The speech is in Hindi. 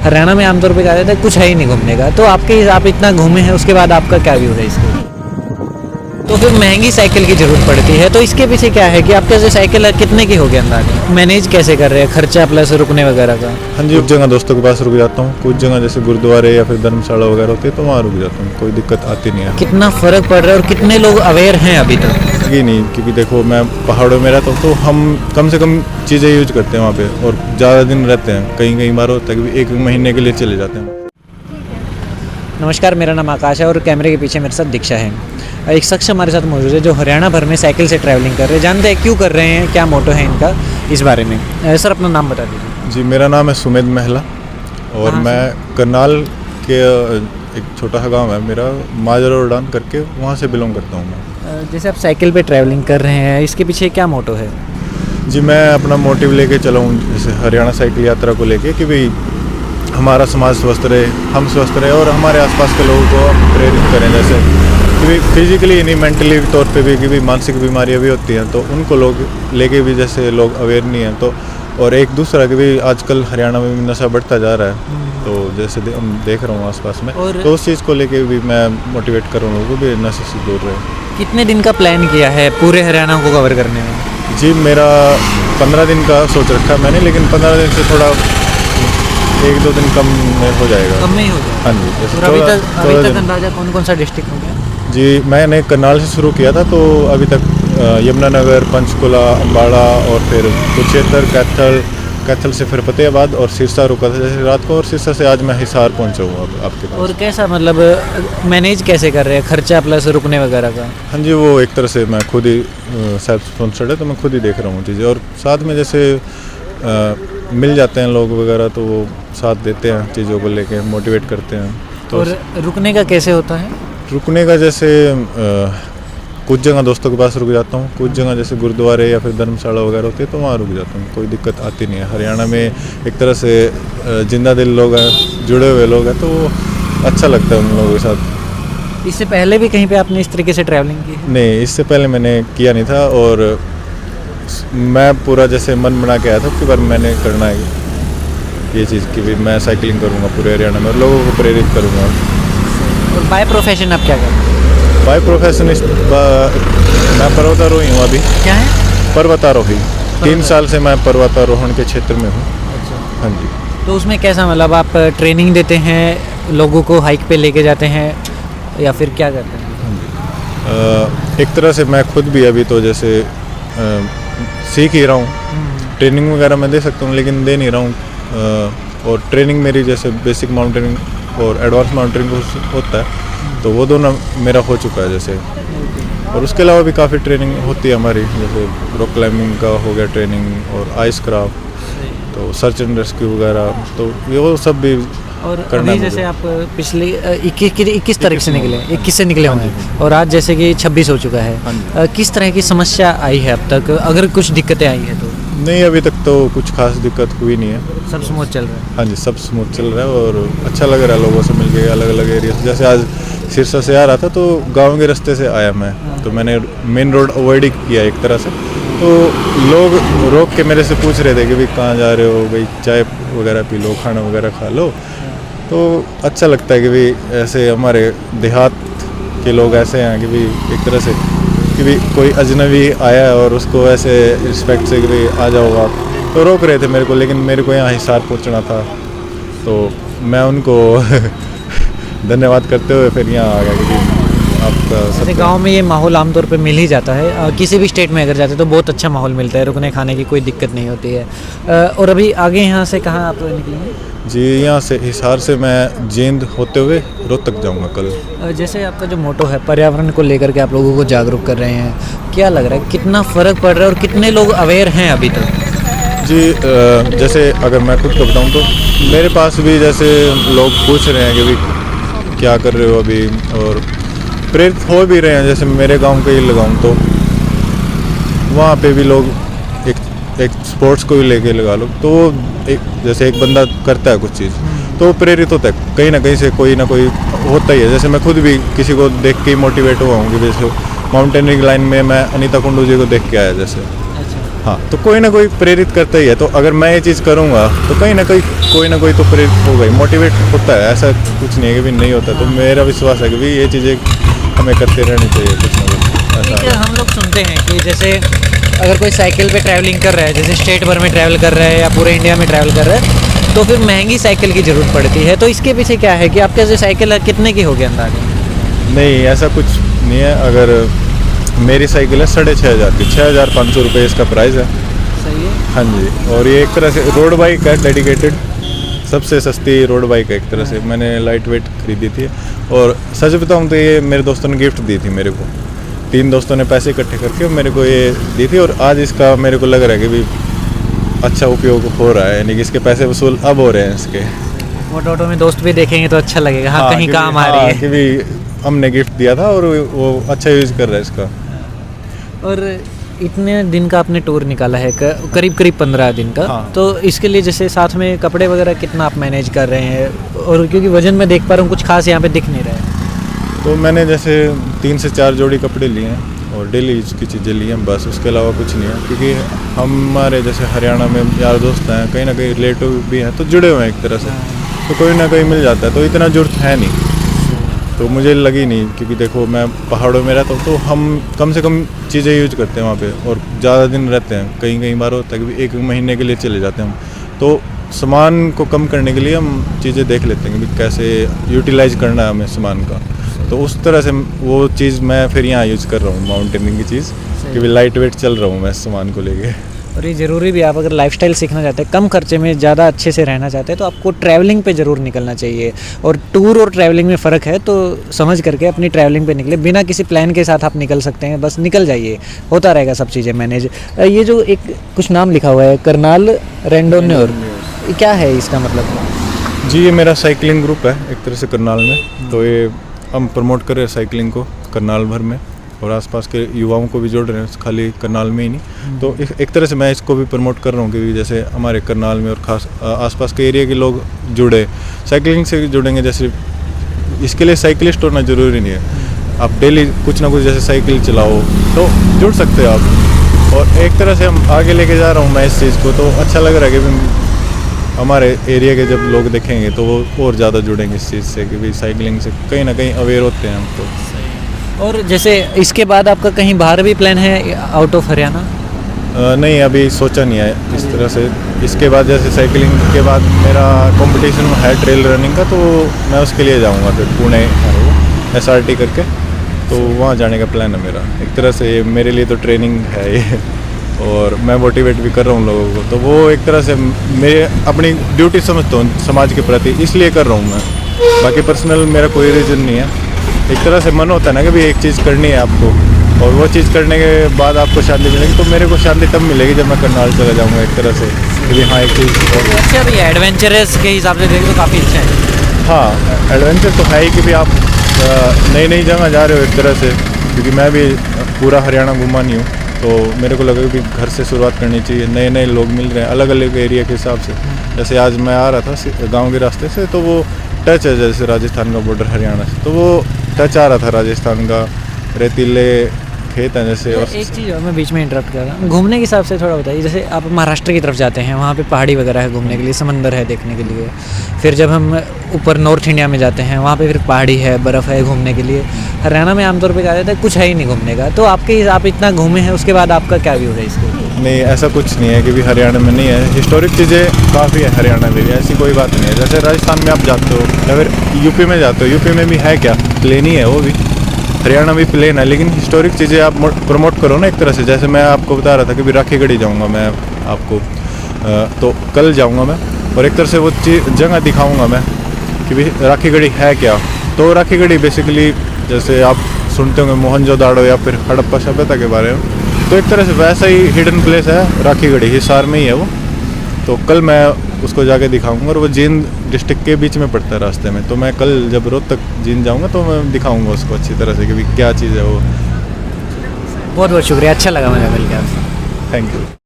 हरियाणा में आमतौर पे कहा जाता है कुछ है ही नहीं घूमने का, तो आप इतना घूमे हैं उसके बाद आपका क्या व्यू है इसके? तो फिर महंगी साइकिल की ज़रूरत पड़ती है, तो इसके पीछे क्या है कि आपका जो साइकिल है कितने की होगी अंदाज़ा? मैनेज कैसे कर रहे हैं खर्चा प्लस रुकने वगैरह का? हाँ जी, कुछ जगह दोस्तों के पास रुक जाता हूँ, कुछ जगह जैसे गुरुद्वारे या फिर धर्मशाला वगैरह होती है तो वहाँ रुक जाता हूँ, कोई दिक्कत आती नहीं है। कितना फ़र्क पड़ रहा है और कितने लोग अवेयर हैं अभी तक? ही नहीं, क्योंकि देखो मैं पहाड़ों में रहता हूँ तो हम कम से कम चीज़ें यूज करते हैं वहाँ पे और ज़्यादा दिन रहते हैं, कहीं बार होता है कि 1 महीने के लिए चले जाते हैं। नमस्कार, मेरा नाम आकाश है और कैमरे के पीछे मेरे साथ दीक्षा है। एक शख्स हमारे साथ मौजूद है जो हरियाणा भर में साइकिल से ट्रैवलिंग कर रहे हैं। जानते हैं क्यों कर रहे हैं, क्या मोटो है इनका, इस बारे में। सर अपना नाम बता दीजिए। जी, मेरा नाम है सुमेद महला और मैं करनाल के एक छोटा सा गांव है मेरा, माजरा उड़ान करके, वहाँ से बिलोंग करता हूँ मैं। जैसे आप साइकिल पे ट्रैवलिंग कर रहे हैं, इसके पीछे क्या मोटो है? जी, मैं अपना मोटिव लेके चला हूँ जैसे हरियाणा साइकिल यात्रा को लेके कि भाई हमारा समाज स्वस्थ रहे, हम स्वस्थ रहे और हमारे आसपास के लोगों को हम प्रेरित करें, जैसे कि फिजिकली नहीं मेंटली तौर पे भी कि भी मानसिक बीमारियां भी होती हैं तो उनको लोग लेके भी जैसे लोग अवेयर नहीं हैं, तो और एक दूसरा कि भी आजकल हरियाणा में भी नशा बढ़ता जा रहा है, तो जैसे हम देख रहा हूँ आसपास में, तो उस चीज़ को लेके भी मैं मोटिवेट कर रहा हूँ लोगों को भी नशे से दूर रहे। कितने दिन का प्लान किया है पूरे हरियाणा को कवर करने में? जी, मेरा 15 दिन का सोच रखा है मैंने, लेकिन 15 दिन से थोड़ा 1-2 दिन कम में हो जाएगा। कम में ही हो जाएगा? हाँ जी, जैसे अभी तक अंदाजा कौन सा डिस्ट्रिक्ट हो गया? जी, मैंने करनाल से शुरू किया था, तो अभी तक यमुनानगर, पंचकुला, अम्बाड़ा और फिर कुरुक्षेत्र, कैथल से फिर फतेहाबाद और सिरसा रुका था जैसे रात को, और सिरसा से आज मैं हिसार पहुंचा हूँ अब आपके पास। और कैसा मतलब मैनेज कैसे कर रहे हैं खर्चा प्लस रुकने वगैरह का? हाँ जी, वो एक तरह से मैं खुद ही सेल्फ स्पॉन्सर्ड है, तो मैं खुद ही देख रहा हूँ चीज़ें, और साथ में जैसे मिल जाते हैं लोग वगैरह तो वो साथ देते हैं, चीज़ों को लेके मोटिवेट करते हैं। तो और रुकने का कैसे होता है? रुकने का जैसे कुछ जगह दोस्तों के पास रुक जाता हूँ, कुछ जगह जैसे गुरुद्वारे या फिर धर्मशाला वगैरह होती है तो वहाँ रुक जाता हूँ, कोई दिक्कत आती नहीं है। हरियाणा में एक तरह से जिंदा दिल लोग हैं, जुड़े हुए लोग हैं, तो वो अच्छा लगता है उन लोगों के साथ। इससे पहले भी कहीं पे आपने इस तरीके से ट्रैवलिंग की है? नहीं, इससे पहले मैंने किया नहीं था, और मैं पूरा जैसे मन बना के आया था कि बार मैंने करना है ये चीज़ कि भी मैं साइकिलिंग करूँगा पूरे हरियाणा में और लोगों को प्रेरित करूँगा। और बाय प्रोफेशन आप क्या करते हैं? बाय प्रोफेशनिस्ट मैं पर्वतारोही हूँ अभी। क्या है? पर्वतारोही। 3 साल से मैं पर्वतारोहण के क्षेत्र में हूँ। अच्छा। हाँ जी। तो उसमें कैसा मतलब आप ट्रेनिंग देते हैं, लोगों को हाइक पे लेके जाते हैं या फिर क्या करते हैं? हाँ जी, एक तरह से मैं खुद भी अभी तो जैसे सीख ही रहा हूँ, ट्रेनिंग वगैरह मैं दे सकता हूँ लेकिन दे नहीं रहा हूँ, और ट्रेनिंग मेरी जैसे बेसिक माउंटेनिंग और एडवांस माउंटेनिंग होता है तो वो दोनों मेरा हो चुका है जैसे, और उसके अलावा भी काफ़ी ट्रेनिंग होती है हमारी, जैसे रॉक क्लाइंबिंग का हो गया ट्रेनिंग और आइस क्राफ्ट, तो सर्च एंड रेस्क्यू वगैरह, तो ये वो सब भी और करना अभी जैसे आप पिछले 21 तारीख से निकले, 21 से निकले होंगे और आज जैसे कि 26 हो चुका है, किस तरह की समस्या आई है अब तक, अगर कुछ दिक्कतें आई है तो? नहीं, अभी तक तो कुछ खास दिक्कत हुई नहीं है, सब स्मूथ चल रहा है? हाँ जी, सब स्मूथ चल रहा है और अच्छा लग रहा है लोगों से मिलके, अलग अलग एरिया से। जैसे आज सिरसा से आ रहा था तो गांव के रास्ते से आया मैं, तो मैंने मेन रोड अवॉइड ही किया एक तरह से, तो लोग रोक के मेरे से पूछ रहे थे कि भाई कहाँ जा रहे हो, भाई चाय वगैरह पी लो, खाना वगैरह खा लो, तो अच्छा लगता है कि भाई ऐसे हमारे देहात के लोग ऐसे हैं कि भाई एक तरह से कि भाई कोई अजनबी आया है और उसको ऐसे रिस्पेक्ट से कि भाई आ जाओ आप, तो रोक रहे थे मेरे को, लेकिन मेरे को यहाँ हिसार पहुँचना था तो मैं उनको धन्यवाद करते हुए फिर यहाँ आ गया कि जैसे गांव में ये माहौल आमतौर पे मिल ही जाता है, किसी भी स्टेट में अगर जाते तो बहुत अच्छा माहौल मिलता है, रुकने खाने की कोई दिक्कत नहीं होती है। और अभी आगे यहाँ से कहाँ आप निकलेंगे? जी, यहाँ से हिसार से मैं जींद होते हुए रोहतक जाऊँगा कल। जैसे आपका जो मोटो है पर्यावरण को लेकर के आप लोगों को जागरूक कर रहे हैं, क्या लग रहा है कितना फ़र्क पड़ रहा है और कितने लोग अवेयर हैं अभी तक? जी, जैसे अगर मैं खुद को बताऊँ तो मेरे पास भी जैसे लोग पूछ रहे हैं कि भाई क्या कर रहे हो अभी, और प्रेरित हो भी रहे हैं। जैसे मेरे गांव का ही लगाऊं तो वहाँ पे भी लोग एक स्पोर्ट्स को ही लेके लगा लो, तो एक जैसे एक बंदा करता है कुछ चीज़ तो वो प्रेरित होता है कहीं ना कहीं से, कोई ना कोई होता ही है। जैसे मैं खुद भी किसी को देख के मोटिवेट हुआ हूँ कि जैसे माउंटेनियरिंग लाइन में मैं अनीता कुंडू जी को देख के आया जैसे, हाँ, तो कोई ना कोई प्रेरित करता ही है। तो अगर मैं ये चीज़ करूँगा तो कहीं ना कहीं कोई ना कोई तो प्रेरित होगा ही, मोटिवेट होता है। ऐसा कुछ नहीं है कि भी नहीं होता। तो मेरा विश्वास है कि भी ये चीज़ें हमें करते रहनी चाहिए कुछ ना कुछ ठीक है, ऐसा। हम लोग सुनते हैं कि जैसे अगर कोई साइकिल पे ट्रैवलिंग कर रहा है, जैसे स्टेट भर में ट्रैवल कर रहा है या पूरे इंडिया में ट्रैवल कर रहा है, तो फिर महंगी साइकिल की ज़रूरत पड़ती है। तो इसके पीछे क्या है कि आपके जो साइकिल है कितने की होगी अंदाज़ा? नहीं, ऐसा कुछ नहीं है। अगर मेरी साइकिल है 6,500 की, 6,500 रुपये इसका प्राइस है। सही है। हाँ जी, और ये एक तरह से रोड बाइक है, डेडिकेटेड सबसे सस्ती रोड बाइक है एक तरह से। मैंने लाइट वेट खरीदी थी, और सच बताऊँ तो ये मेरे दोस्तों ने गिफ्ट दी थी मेरे को। 3 दोस्तों ने पैसे इकट्ठे करके मेरे को ये दी थी, और आज इसका मेरे को लग रहा है कि भी अच्छा उपयोग हो रहा है, यानी कि इसके पैसे वसूल अब हो रहे हैं इसके। फोटो में दोस्त भी देखेंगे तो अच्छा लगेगा, हाँ कहीं काम आ रही है। कि भी हमने गिफ्ट दिया था और वो अच्छा यूज़ कर रहा है इसका। और इतने दिन का आपने टूर निकाला है, करीब करीब 15 दिन का। हाँ। तो इसके लिए जैसे साथ में कपड़े वगैरह कितना आप मैनेज कर रहे हैं? और क्योंकि वजन में देख पा रहा हूँ कुछ खास यहाँ पे दिख नहीं रहा है। तो मैंने जैसे 3 से 4 जोड़ी कपड़े लिए हैं और डेली यूज़ की चीज़ें ली हैं, बस उसके अलावा कुछ नहीं है। क्योंकि हमारे जैसे हरियाणा में यार दोस्त हैं, कहीं ना कहीं रिलेटिव भी हैं, तो जुड़े हुए हैं एक तरह से, तो कोई ना कोई मिल जाता है। तो इतना जरूरत है नहीं, तो मुझे लगी नहीं। क्योंकि देखो मैं पहाड़ों में रहता हूँ, तो हम कम से कम चीज़ें यूज करते हैं वहाँ पे, और ज़्यादा दिन रहते हैं। कई बार होता है कि 1 महीने के लिए चले जाते हैं हम, तो सामान को कम करने के लिए हम चीज़ें देख लेते हैं कि कैसे यूटिलाइज करना है हमें सामान का। तो उस तरह से वो चीज़ मैं फिर यहाँ यूज़ कर रहा हूँ, माउंटेनिंग की चीज़, कि लाइट वेट चल रहा हूँ मैं सामान को लेके। और ये ज़रूरी भी, आप अगर लाइफस्टाइल सीखना चाहते हैं, कम खर्चे में ज़्यादा अच्छे से रहना चाहते हैं, तो आपको ट्रैवलिंग पे ज़रूर निकलना चाहिए। और टूर और ट्रैवलिंग में फ़र्क है, तो समझ करके अपनी ट्रैवलिंग पे निकले। बिना किसी प्लान के साथ आप निकल सकते हैं, बस निकल जाइए, होता रहेगा सब चीज़ें मैनेज। ये जो एक कुछ नाम लिखा हुआ है, करनाल रैंडोन्योर, क्या है इसका मतलब? जी, ये मेरा साइकिलिंग ग्रुप है एक तरह से करनाल में। तो ये हम प्रमोट कर रहे हैं साइकिलिंग को करनाल भर में, और आसपास के युवाओं को भी जोड़ रहे हैं, खाली करनाल में ही नहीं। तो एक तरह से मैं इसको भी प्रमोट कर रहा हूँ कि जैसे हमारे करनाल में और खास आसपास के एरिया के लोग जुड़े, साइकिलिंग से जुड़ेंगे। जैसे इसके लिए साइकिलिस्ट होना ज़रूरी नहीं है, आप डेली कुछ ना कुछ जैसे साइकिल चलाओ तो जुड़ सकते हो आप। और एक तरह से हम आगे लेके जा रहा हूँ मैं इस चीज़ को, तो अच्छा लग रहा है कि हमारे एरिया के जब लोग देखेंगे तो वो और ज़्यादा जुड़ेंगे इस चीज़ से, कि भाई साइकिलिंग से कहीं ना कहीं अवेयर होते हैं हम तो। और जैसे इसके बाद आपका कहीं बाहर भी प्लान है, आउट ऑफ हरियाणा? नहीं, अभी सोचा नहीं है इस तरह से। इसके बाद जैसे साइकिलिंग के बाद मेरा कंपटीशन है ट्रेल रनिंग का, तो मैं उसके लिए जाऊंगा फिर पुणे SRT करके, तो वहाँ जाने का प्लान है मेरा। एक तरह से मेरे लिए तो ट्रेनिंग है ये, और मैं मोटिवेट भी कर रहा हूँ लोगों को। तो वो एक तरह से मेरे अपनी ड्यूटी समझता हूँ समाज के प्रति, इसलिए कर रहा हूँ मैं। बाकी पर्सनल मेरा कोई रीज़न नहीं है। एक तरह से मन होता है ना कि भाई एक चीज़ करनी है आपको, और वो चीज़ करने के बाद आपको शांति मिलेगी। तो मेरे को शांति तब मिलेगी जब मैं करनाल चला जाऊँगा एक तरह से, कि हाँ एक चीज़। अच्छा भैया, एडवेंचरस के हिसाब से देखें तो काफ़ी अच्छा है। हाँ, एडवेंचर तो है ही कि भी आप नई नई जगह जा रहे हो एक तरह से। क्योंकि मैं भी पूरा हरियाणा घूमा नहीं हूँ, तो मेरे को लगा कि घर से शुरुआत करनी चाहिए। नए नए लोग मिल रहे हैं अलग अलग एरिया के हिसाब से। जैसे आज मैं आ रहा था गांव के रास्ते से, तो वो टच है जैसे राजस्थान का बॉर्डर हरियाणा से, तो वो टच आ रहा था राजस्थान का, रेतीले खेत हैं जैसे। और एक चीज़ और मैं बीच में इंटरप्ट कर रहा हूँ, घूमने के हिसाब से थोड़ा बताइए। जैसे आप महाराष्ट्र की तरफ जाते हैं, वहाँ पे पहाड़ी वगैरह है घूमने के लिए, समंदर है देखने के लिए। फिर जब हम ऊपर नॉर्थ इंडिया में जाते हैं, वहाँ पे फिर पहाड़ी है, बर्फ़ है घूमने के लिए। हरियाणा में आमतौर पे कहा जाता है कुछ है ही नहीं घूमने का। तो आप इतना घूमे हैं, उसके बाद आपका क्या व्यू है इसके? नहीं, ऐसा कुछ नहीं है कि भी हरियाणा में नहीं है। हिस्टोरिक चीज़ें काफ़ी है हरियाणा में भी, ऐसी कोई बात नहीं है। जैसे राजस्थान में आप जाते हो या फिर यूपी में जाते हो, यूपी में भी है क्या, प्लेन ही है वो भी। हरियाणा भी प्लेन है, लेकिन हिस्टोरिक चीज़ें आप प्रमोट करो ना एक तरह से। जैसे मैं आपको बता रहा था कि भी राखीगढ़ी जाऊँगा मैं आपको, तो कल जाऊँगा मैं, और एक तरह से वो जगह दिखाऊँगा मैं कि भी राखीगढ़ी है क्या। तो राखीगढ़ी बेसिकली जैसे आप सुनते होंगे मोहनजोदाड़ो या फिर हड़प्पा सभ्यता के बारे में, तो एक तरह से वैसा ही हिडन प्लेस है राखीगढ़ी, हिसार में ही है वो। तो कल मैं उसको जाके दिखाऊंगा, और वो जींद डिस्ट्रिक्ट के बीच में पड़ता है रास्ते में। तो मैं कल जब रोहतक जींद जाऊंगा तो मैं दिखाऊंगा उसको अच्छी तरह से कि क्या चीज़ है वो। बहुत बहुत शुक्रिया, अच्छा लगा मुझे मिलकर आपसे। Thank you.